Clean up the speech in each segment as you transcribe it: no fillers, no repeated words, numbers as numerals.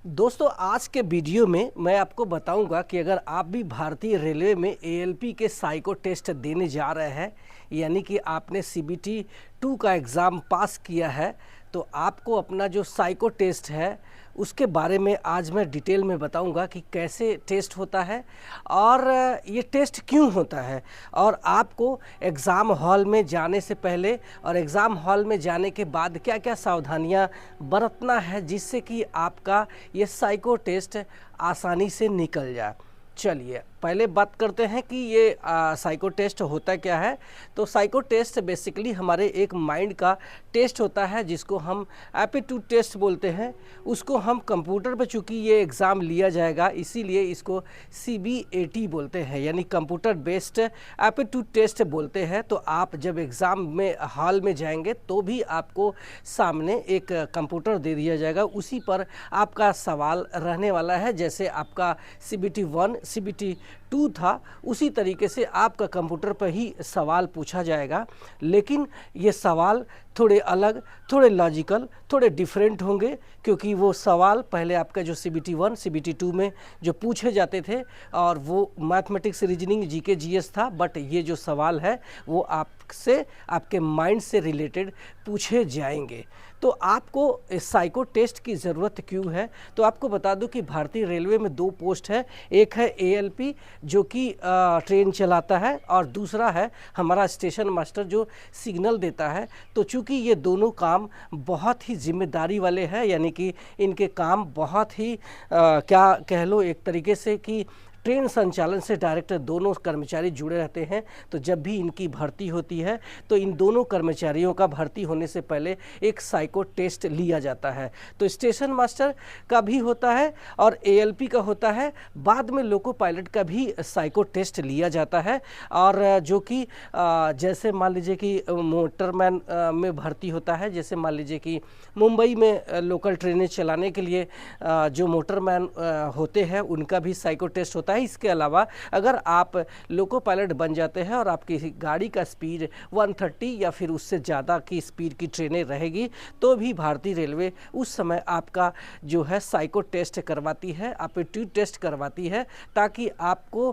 दोस्तों, आज के वीडियो में मैं आपको बताऊंगा कि अगर आप भी भारतीय रेलवे में एएलपी के साइको टेस्ट देने जा रहे हैं, यानी कि आपने सीबीटी 2 का एग्ज़ाम पास किया है, तो आपको अपना जो साइको टेस्ट है उसके बारे में आज मैं डिटेल में बताऊंगा कि कैसे टेस्ट होता है और ये टेस्ट क्यों होता है, और आपको एग्ज़ाम हॉल में जाने से पहले और एग्ज़ाम हॉल में जाने के बाद क्या क्या सावधानियां बरतना है जिससे कि आपका ये साइको टेस्ट आसानी से निकल जाए। चलिए पहले बात करते हैं कि ये साइको टेस्ट होता क्या है। तो साइको टेस्ट बेसिकली हमारे एक माइंड का टेस्ट होता है जिसको हम एप्टीट्यूड टेस्ट बोलते हैं। उसको हम कंप्यूटर पे, चूँकि ये एग्ज़ाम लिया जाएगा इसीलिए इसको CBAT बोलते हैं, यानी कंप्यूटर बेस्ड एप्टीट्यूड टेस्ट बोलते हैं। तो आप जब एग्ज़ाम में हॉल में जाएंगे तो भी आपको सामने एक कंप्यूटर दे दिया जाएगा, उसी पर आपका सवाल रहने वाला है। जैसे आपका CBT 1 CBT 2 था, उसी तरीके से आपका कंप्यूटर पर ही सवाल पूछा जाएगा, लेकिन ये सवाल थोड़े अलग, थोड़े लॉजिकल, थोड़े डिफरेंट होंगे, क्योंकि वो सवाल पहले आपका जो CBT 1 CBT 2 में जो पूछे जाते थे और वो मैथमेटिक्स, रीजनिंग, GK GS था, बट ये जो सवाल है वो आपसे, आपके माइंड से रिलेटेड पूछे जाएंगे। तो आपको इस साइको टेस्ट की ज़रूरत क्यों है? तो आपको बता दूं कि भारतीय रेलवे में 2 पोस्ट है, एक है ALP जो कि ट्रेन चलाता है, और दूसरा है हमारा स्टेशन मास्टर जो सिग्नल देता है। तो चूँकि ये दोनों काम बहुत ही जिम्मेदारी वाले हैं, यानी कि इनके काम बहुत ही क्या कह लो, एक तरीके से कि ट्रेन संचालन से डायरेक्ट दोनों कर्मचारी जुड़े रहते हैं। तो जब भी इनकी भर्ती होती है तो इन दोनों कर्मचारियों का भर्ती होने से पहले एक साइको टेस्ट लिया जाता है। तो स्टेशन मास्टर का भी होता है और ALP का होता है, बाद में लोको पायलट का भी साइको टेस्ट लिया जाता है। और जो कि जैसे मान लीजिए कि मोटरमैन में भर्ती होता है, जैसे मान लीजिए कि मुंबई में लोकल ट्रेनें चलाने के लिए जो मोटरमैन होते हैं उनका भी साइको टेस्ट होता है। इसके अलावा अगर आप लोको पायलट बन जाते हैं और आपकी गाड़ी का स्पीड 130 या फिर उससे ज़्यादा की स्पीड की ट्रेनें रहेगी, तो भी भारतीय रेलवे उस समय आपका जो है साइको टेस्ट करवाती है, एप्टीट्यूड टेस्ट करवाती है, ताकि आपको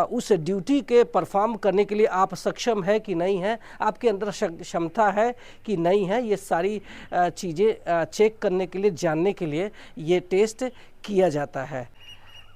उस ड्यूटी के परफॉर्म करने के लिए आप सक्षम है कि नहीं है, आपके अंदर क्षमता है कि नहीं है, ये सारी चीज़ें चेक करने के लिए, जानने के लिए ये टेस्ट किया जाता है।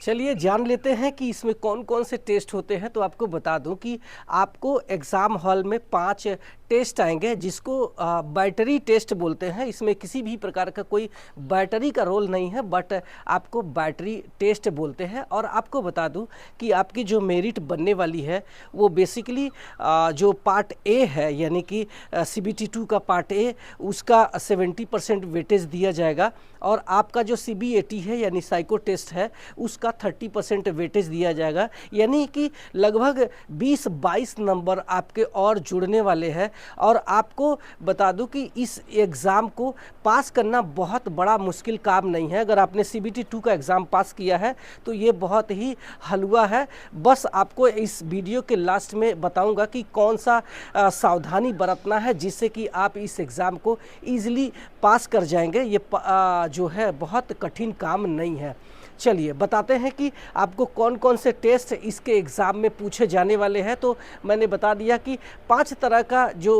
चलिए जान लेते हैं कि इसमें कौन कौन से टेस्ट होते हैं। तो आपको बता दूं कि आपको एग्ज़ाम हॉल में 5 टेस्ट आएंगे, जिसको बैटरी टेस्ट बोलते हैं। इसमें किसी भी प्रकार का कोई बैटरी का रोल नहीं है, बट आपको बैटरी टेस्ट बोलते हैं। और आपको बता दूं कि आपकी जो मेरिट बनने वाली है वो बेसिकली जो पार्ट A है, यानी कि CBT 2 का पार्ट A, उसका 70% वेटेज दिया जाएगा, और आपका जो CBAT है यानी साइको टेस्ट है उसका 30% वेटेज दिया जाएगा, यानी कि लगभग 20-22 नंबर आपके और जुड़ने वाले हैं। और आपको बता दूं कि इस एग्ज़ाम को पास करना बहुत बड़ा मुश्किल काम नहीं है। अगर आपने CBT 2 का एग्ज़ाम पास किया है तो ये बहुत ही हलवा है। बस आपको इस वीडियो के लास्ट में बताऊंगा कि कौन सा सावधानी बरतना है जिससे कि आप इस एग्ज़ाम को ईजिली पास कर जाएंगे। ये जो है बहुत कठिन काम नहीं है। चलिए बताते हैं कि आपको कौन कौन से टेस्ट इसके एग्ज़ाम में पूछे जाने वाले हैं। तो मैंने बता दिया कि 5 तरह का जो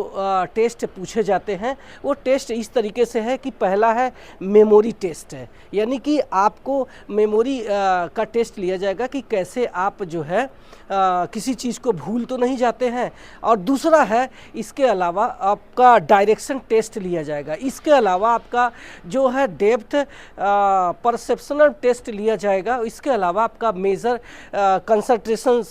टेस्ट पूछे जाते हैं, वो टेस्ट इस तरीके से है कि पहला है मेमोरी टेस्ट है, यानी कि आपको मेमोरी का टेस्ट लिया जाएगा कि कैसे आप जो है किसी चीज़ को भूल तो नहीं जाते हैं। और दूसरा है, इसके अलावा आपका डायरेक्शन टेस्ट लिया जाएगा। इसके अलावा आपका जो है डेप्थ परसेप्शनल टेस्ट लिया जाएगा। इसके अलावा आपका मेजर कंसंट्रेशन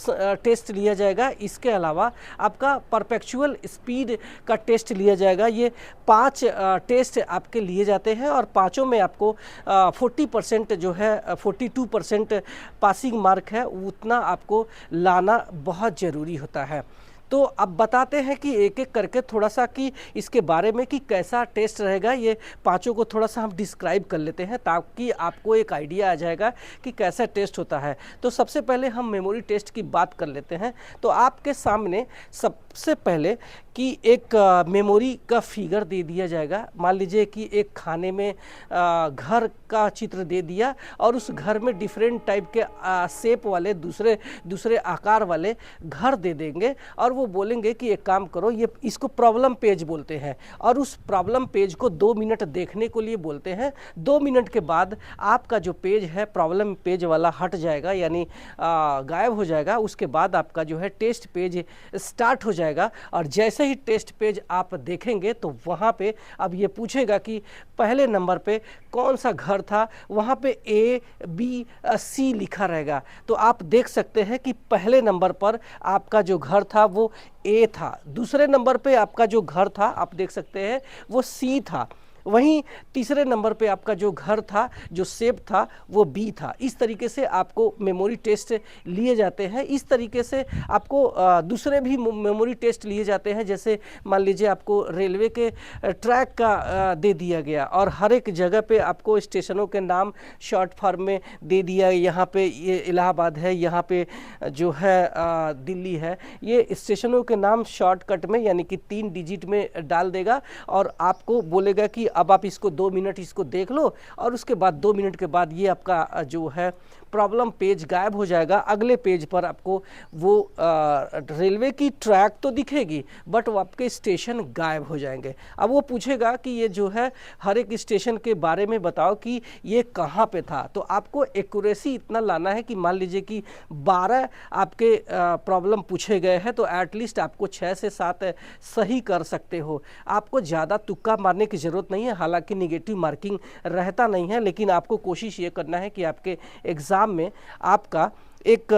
टेस्ट लिया जाएगा। इसके अलावा आपका परपेचुअल स्पीड का टेस्ट लिया जाएगा। ये 5 टेस्ट आपके लिए जाते हैं, और पाँचों में आपको 40% जो है 42% पासिंग मार्क है, उतना आपको लाना बहुत ज़रूरी होता है। तो अब बताते हैं कि एक एक करके थोड़ा सा कि इसके बारे में कि कैसा टेस्ट रहेगा, ये पांचों को थोड़ा सा हम डिस्क्राइब कर लेते हैं ताकि आपको एक आइडिया आ जाएगा कि कैसा टेस्ट होता है। तो सबसे पहले हम मेमोरी टेस्ट की बात कर लेते हैं। तो आपके सामने सबसे पहले कि एक मेमोरी का फिगर दे दिया जाएगा। मान लीजिए कि एक खाने में घर का चित्र दे दिया और उस घर में डिफरेंट टाइप के शेप वाले दूसरे दूसरे आकार वाले घर दे देंगे और वो बोलेंगे कि एक काम करो, ये इसको प्रॉब्लम पेज बोलते हैं और उस प्रॉब्लम पेज को 2 मिनट देखने को लिए बोलते हैं। 2 मिनट के बाद आपका जो पेज है प्रॉब्लम पेज वाला हट जाएगा, यानी गायब हो जाएगा। उसके बाद आपका जो है टेस्ट पेज स्टार्ट हो जाएगा और जैसे ही टेस्ट पेज आप देखेंगे तो वहाँ पे अब ये पूछेगा कि पहले नंबर पे कौन सा घर था, वहाँ पे A, B, C लिखा रहेगा। तो आप देख सकते हैं कि पहले नंबर पर आपका जो घर था वो A था, दूसरे नंबर पे आपका जो घर था आप देख सकते हैं वो C था, वहीं तीसरे नंबर पे आपका जो घर था, जो शेप था वो बी था। इस तरीके से आपको मेमोरी टेस्ट लिए जाते हैं। इस तरीके से आपको दूसरे भी मेमोरी टेस्ट लिए जाते हैं। जैसे मान लीजिए आपको रेलवे के ट्रैक का दे दिया गया और हर एक जगह पे आपको स्टेशनों के नाम शॉर्ट फॉर्म में दे दिया। यहाँ पे ये इलाहाबाद है, यहाँ पे जो है दिल्ली है। ये स्टेशनों के नाम शॉर्टकट में यानी कि 3 डिजिट में डाल देगा और आपको बोलेगा कि अब आप इसको 2 मिनट इसको देख लो और उसके बाद 2 मिनट के बाद ये आपका जो है प्रॉब्लम पेज गायब हो जाएगा। अगले पेज पर आपको वो रेलवे की ट्रैक तो दिखेगी बट वो आपके स्टेशन गायब हो जाएंगे। अब वो पूछेगा कि ये जो है हर एक स्टेशन के बारे में बताओ कि ये कहाँ पे था। तो आपको एक्यूरेसी इतना लाना है कि मान लीजिए कि 12 आपके प्रॉब्लम पूछे गए हैं तो एटलीस्ट आपको 6 से 7 सही कर सकते हो। आपको ज़्यादा तुक्का मारने की ज़रूरत नहीं है, हालांकि निगेटिव मार्किंग रहता नहीं है, लेकिन आपको कोशिश ये करना है कि आपके एग्ज़ाम में आपका एक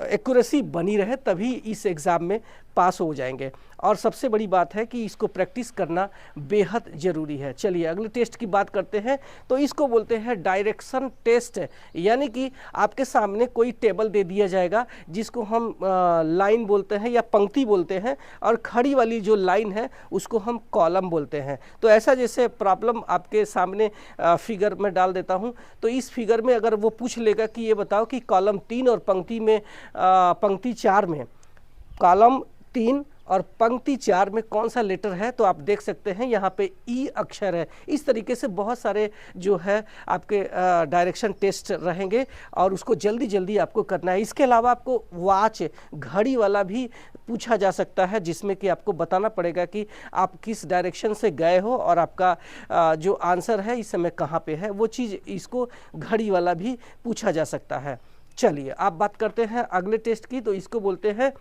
एक्यूरेसी बनी रहे, तभी इस एग्ज़ाम में पास हो जाएंगे। और सबसे बड़ी बात है कि इसको प्रैक्टिस करना बेहद ज़रूरी है। चलिए अगले टेस्ट की बात करते हैं। तो इसको बोलते हैं डायरेक्शन टेस्ट, यानी कि आपके सामने कोई टेबल दे दिया जाएगा जिसको हम लाइन बोलते हैं या पंक्ति बोलते हैं और खड़ी वाली जो लाइन है उसको हम कॉलम बोलते हैं। तो ऐसा जैसे प्रॉब्लम आपके सामने फिगर में डाल देता हूँ। तो इस फिगर में अगर वो पूछ लेगा कि ये बताओ कि कॉलम 3 और पंक्ति 4 में, कॉलम 3 और पंक्ति 4 में कौन सा लेटर है, तो आप देख सकते हैं यहाँ पे ई अक्षर है। इस तरीके से बहुत सारे जो है आपके डायरेक्शन टेस्ट रहेंगे और उसको जल्दी जल्दी आपको करना है। इसके अलावा आपको वॉच, घड़ी वाला भी पूछा जा सकता है जिसमें कि आपको बताना पड़ेगा कि आप किस डायरेक्शन से गए हो और आपका जो आंसर है इस समय कहाँ पे है, वो चीज़ इसको घड़ी वाला भी पूछा जा सकता है। चलिए आप बात करते हैं अगले टेस्ट की। तो इसको बोलते हैं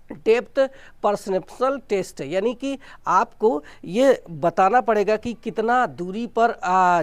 डेप्थ परसेप्शनल टेस्ट, यानी कि आपको ये बताना पड़ेगा कि कितना दूरी पर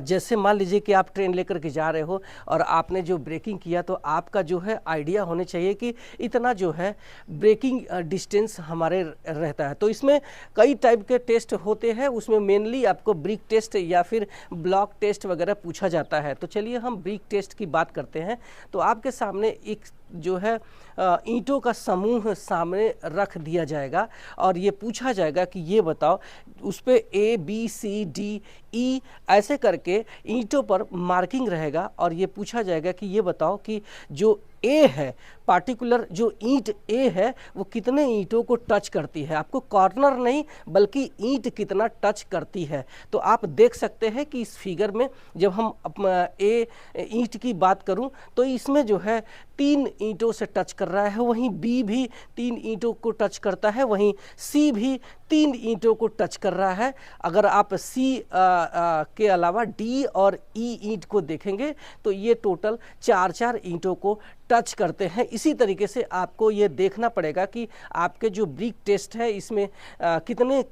जैसे मान लीजिए कि आप ट्रेन लेकर के जा रहे हो और आपने जो ब्रेकिंग किया तो आपका जो है आइडिया होने चाहिए कि इतना जो है ब्रेकिंग डिस्टेंस हमारे रहता है। तो इसमें कई टाइप के टेस्ट होते हैं, उसमें मेनली आपको ब्रिक टेस्ट या फिर ब्लॉक टेस्ट वगैरह पूछा जाता है। तो चलिए हम ब्रिक टेस्ट की बात करते हैं। तो आपके सामने एक जो है ईंटों का समूह सामने रख दिया जाएगा और ये पूछा जाएगा कि ये बताओ, उस पे A, B, C, D, E ऐसे करके ईंटों पर मार्किंग रहेगा और ये पूछा जाएगा कि ये बताओ कि जो ए है, पार्टिकुलर जो ईंट ए है वो कितने ईंटों को टच करती है। आपको कॉर्नर नहीं बल्कि ईंट कितना टच करती है। तो आप देख सकते हैं कि इस फिगर में जब हम ए ईंट की बात करूं तो इसमें जो है 3 ईंटों से टच कर रहा है, वहीं बी भी 3 ईंटों को टच करता है, वहीं सी भी 3 ईंटों को टच कर रहा है। अगर आप सी के अलावा डी और ई ईंट को देखेंगे तो ये टोटल 4 ईंटों को टच करते हैं। इसी तरीके से आपको ये देखना पड़ेगा कि आपके जो ब्रिक टेस्ट है इसमें कितने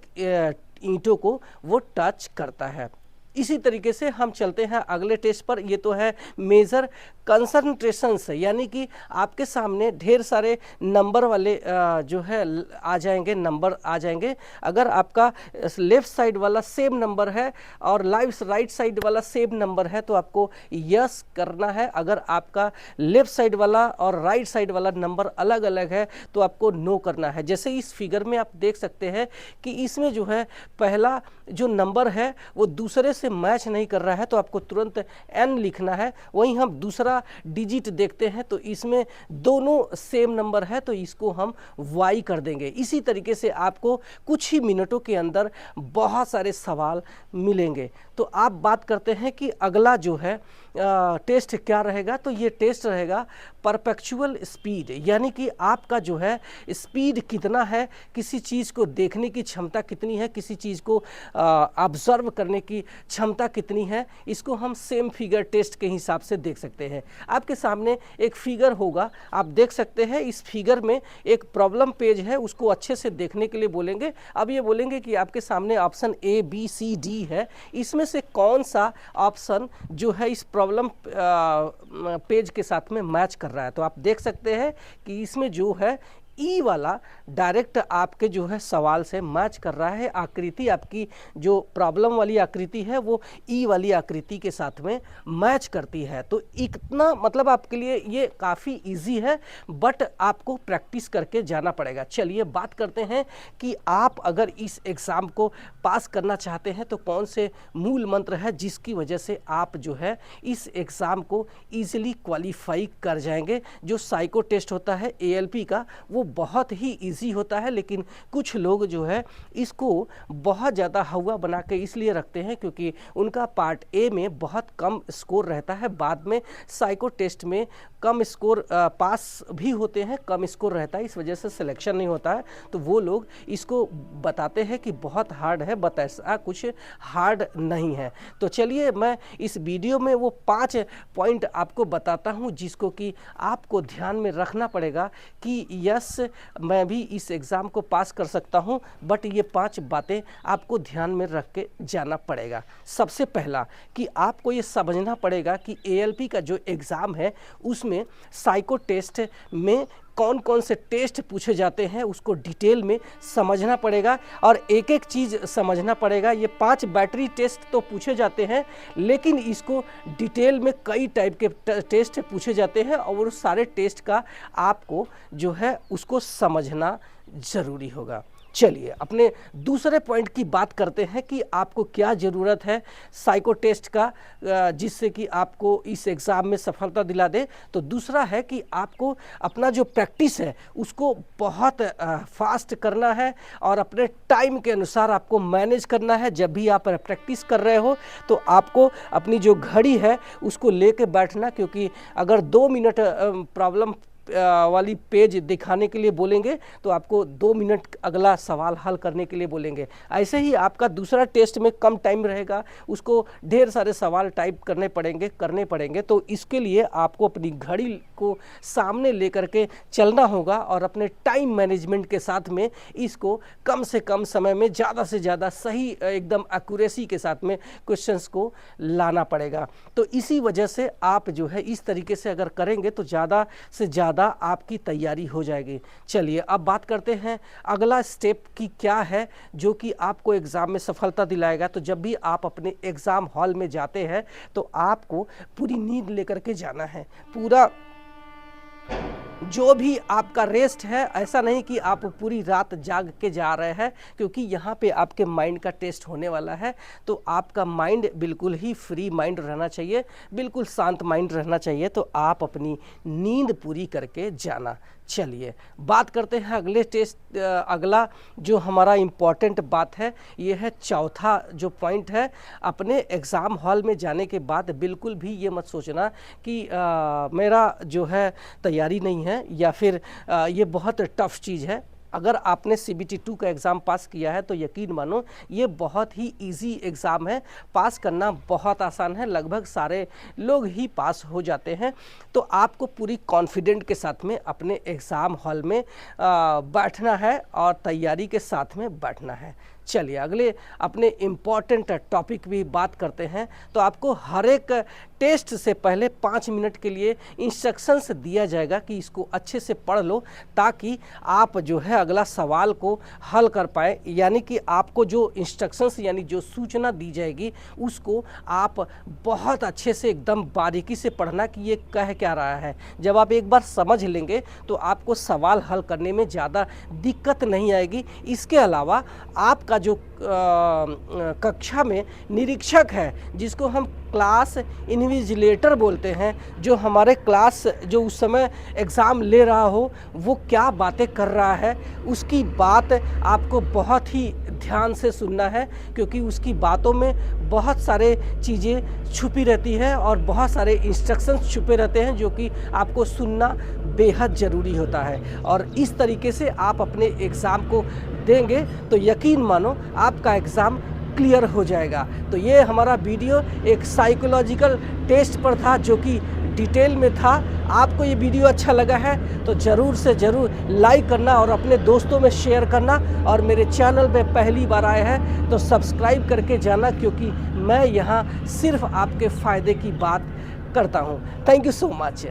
ईंटों को वो टच करता है। इसी तरीके से हम चलते हैं अगले टेस्ट पर। ये तो है मेजर कंसंट्रेशंस, यानी कि आपके सामने ढेर सारे नंबर वाले जो है आ जाएंगे, नंबर आ जाएंगे। अगर आपका लेफ्ट साइड वाला सेम नंबर है और राइट साइड वाला सेम नंबर है तो आपको यस करना है। अगर आपका लेफ्ट साइड वाला और राइट साइड वाला नंबर अलग अलग है तो आपको नो करना है। जैसे इस फिगर में आप देख सकते हैं कि इसमें जो है पहला जो नंबर है वो दूसरे से मैच नहीं कर रहा है तो आपको तुरंत n लिखना है। वहीं हम दूसरा डिजिट देखते हैं तो इसमें दोनों सेम नंबर है तो इसको हम y कर देंगे। इसी तरीके से आपको कुछ ही मिनटों के अंदर बहुत सारे सवाल मिलेंगे। तो आप बात करते हैं कि अगला जो है टेस्ट क्या रहेगा, तो ये टेस्ट रहेगा परपेचुअल स्पीड, यानी कि आपका जो है स्पीड कितना है, किसी चीज़ को देखने की क्षमता कितनी है, किसी चीज़ को ऑब्जर्व करने की क्षमता कितनी है। इसको हम सेम फिगर टेस्ट के हिसाब से देख सकते हैं। आपके सामने एक फिगर होगा, आप देख सकते हैं इस फिगर में एक प्रॉब्लम पेज है, उसको अच्छे से देखने के लिए बोलेंगे। अब ये बोलेंगे कि आपके सामने option A B C D है, इसमें से कौन सा ऑप्शन जो है इस प्रॉब्लम पेज के साथ में मैच कर रहा है। तो आप देख सकते हैं कि इसमें जो है ई वाला डायरेक्ट आपके जो है सवाल से मैच कर रहा है। आकृति आपकी जो प्रॉब्लम वाली आकृति है वो ई वाली आकृति के साथ में मैच करती है। तो इतना मतलब आपके लिए ये काफ़ी इजी है, बट आपको प्रैक्टिस करके जाना पड़ेगा। चलिए बात करते हैं कि आप अगर इस एग्ज़ाम को पास करना चाहते हैं तो कौन से मूल मंत्र है जिसकी वजह से आप जो है इस एग्ज़ाम को ईजिली क्वालिफाई कर जाएंगे। जो साइको टेस्ट होता है ALP का वो बहुत ही इजी होता है, लेकिन कुछ लोग जो है इसको बहुत ज़्यादा हवा बना के इसलिए रखते हैं क्योंकि उनका पार्ट ए में बहुत कम स्कोर रहता है। बाद में साइको टेस्ट में कम स्कोर पास भी होते हैं, कम स्कोर रहता है, इस वजह से सिलेक्शन नहीं होता है। तो वो लोग इसको बताते हैं कि बहुत हार्ड है, बट ऐसा कुछ हार्ड नहीं है। तो चलिए मैं इस वीडियो में वो 5 पॉइंट आपको बताता हूँ जिसको कि आपको ध्यान में रखना पड़ेगा कि यस मैं भी इस एग्ज़ाम को पास कर सकता हूँ, बट ये 5 बातें आपको ध्यान में रख के जाना पड़ेगा। सबसे पहला कि आपको ये समझना पड़ेगा कि ALP का जो एग्ज़ाम है उसमें साइको टेस्ट में कौन कौन से टेस्ट पूछे जाते हैं उसको डिटेल में समझना पड़ेगा और एक एक चीज़ समझना पड़ेगा। ये 5 बैटरी टेस्ट तो पूछे जाते हैं, लेकिन इसको डिटेल में कई टाइप के टेस्ट पूछे जाते हैं और उस सारे टेस्ट का आपको जो है उसको समझना ज़रूरी होगा। चलिए अपने दूसरे पॉइंट की बात करते हैं कि आपको क्या ज़रूरत है साइको टेस्ट का जिससे कि आपको इस एग्ज़ाम में सफलता दिला दे। तो दूसरा है कि आपको अपना जो प्रैक्टिस है उसको बहुत फास्ट करना है और अपने टाइम के अनुसार आपको मैनेज करना है। जब भी आप प्रैक्टिस कर रहे हो तो आपको अपनी जो घड़ी है उसको लेके बैठना, क्योंकि अगर 2 मिनट प्रॉब्लम वाली पेज दिखाने के लिए बोलेंगे तो आपको 2 मिनट अगला सवाल हल करने के लिए बोलेंगे। ऐसे ही आपका दूसरा टेस्ट में कम टाइम रहेगा, उसको ढेर सारे सवाल टाइप करने पड़ेंगे। तो इसके लिए आपको अपनी घड़ी को सामने लेकर के चलना होगा और अपने टाइम मैनेजमेंट के साथ में इसको कम से कम समय में ज़्यादा से ज़्यादा सही एकदम एक्यूरेसी के साथ में क्वेश्चंस को लाना पड़ेगा। तो इसी वजह से आप जो है इस तरीके से अगर करेंगे तो ज़्यादा से ज़्यादा आपकी तैयारी हो जाएगी। चलिए अब बात करते हैं अगला स्टेप की क्या है जो कि आपको एग्ज़ाम में सफलता दिलाएगा। तो जब भी आप अपने एग्ज़ाम हॉल में जाते हैं तो आपको पूरी नींद लेकर के जाना है। पूरा जो भी आपका रेस्ट है, ऐसा नहीं कि आप पूरी रात जाग के जा रहे हैं, क्योंकि यहाँ पे आपके माइंड का टेस्ट होने वाला है। तो आपका माइंड बिल्कुल ही फ्री माइंड रहना चाहिए, बिल्कुल शांत माइंड रहना चाहिए। तो आप अपनी नींद पूरी करके जाना। चलिए बात करते हैं अगले टेस्ट अगला जो हमारा इम्पॉर्टेंट बात है ये है चौथा जो पॉइंट है। अपने एग्ज़ाम हॉल में जाने के बाद बिल्कुल भी ये मत सोचना कि मेरा जो है तैयारी नहीं है या फिर ये बहुत टफ चीज़ है। अगर आपने CBT 2 का एग्ज़ाम पास किया है तो यकीन मानो ये बहुत ही इजी एग्ज़ाम है, पास करना बहुत आसान है, लगभग सारे लोग ही पास हो जाते हैं। तो आपको पूरी कॉन्फिडेंट के साथ में अपने एग्ज़ाम हॉल में बैठना है और तैयारी के साथ में बैठना है। चलिए अगले अपने इम्पॉर्टेंट टॉपिक भी बात करते हैं। तो आपको हर एक टेस्ट से पहले 5 मिनट के लिए इंस्ट्रक्शंस दिया जाएगा कि इसको अच्छे से पढ़ लो, ताकि आप जो है अगला सवाल को हल कर पाए। यानी कि आपको जो इंस्ट्रक्शंस यानी जो सूचना दी जाएगी उसको आप बहुत अच्छे से एकदम बारीकी से पढ़ना कि ये कह क्या रहा है। जब आप एक बार समझ लेंगे तो आपको सवाल हल करने में ज़्यादा दिक्कत नहीं आएगी। इसके अलावा आपका जो कक्षा में निरीक्षक है, जिसको हम क्लास इन्विजिलेटर बोलते हैं, जो हमारे क्लास जो उस समय एग्ज़ाम ले रहा हो वो क्या बातें कर रहा है, उसकी बात आपको बहुत ही ध्यान से सुनना है, क्योंकि उसकी बातों में बहुत सारे चीज़ें छुपी रहती है और बहुत सारे इंस्ट्रक्शंस छुपे रहते हैं, जो कि आपको सुनना बेहद ज़रूरी होता है। और इस तरीके से आप अपने एग्ज़ाम को देंगे तो यकीन मानो आपका एग्ज़ाम क्लियर हो जाएगा। तो ये हमारा वीडियो एक साइकोलॉजिकल टेस्ट पर था, जो कि डिटेल में था। आपको ये वीडियो अच्छा लगा है तो ज़रूर से ज़रूर लाइक करना और अपने दोस्तों में शेयर करना, और मेरे चैनल पे पहली बार आए हैं तो सब्सक्राइब करके जाना, क्योंकि मैं यहाँ सिर्फ आपके फ़ायदे की बात करता हूँ। Thank you so much.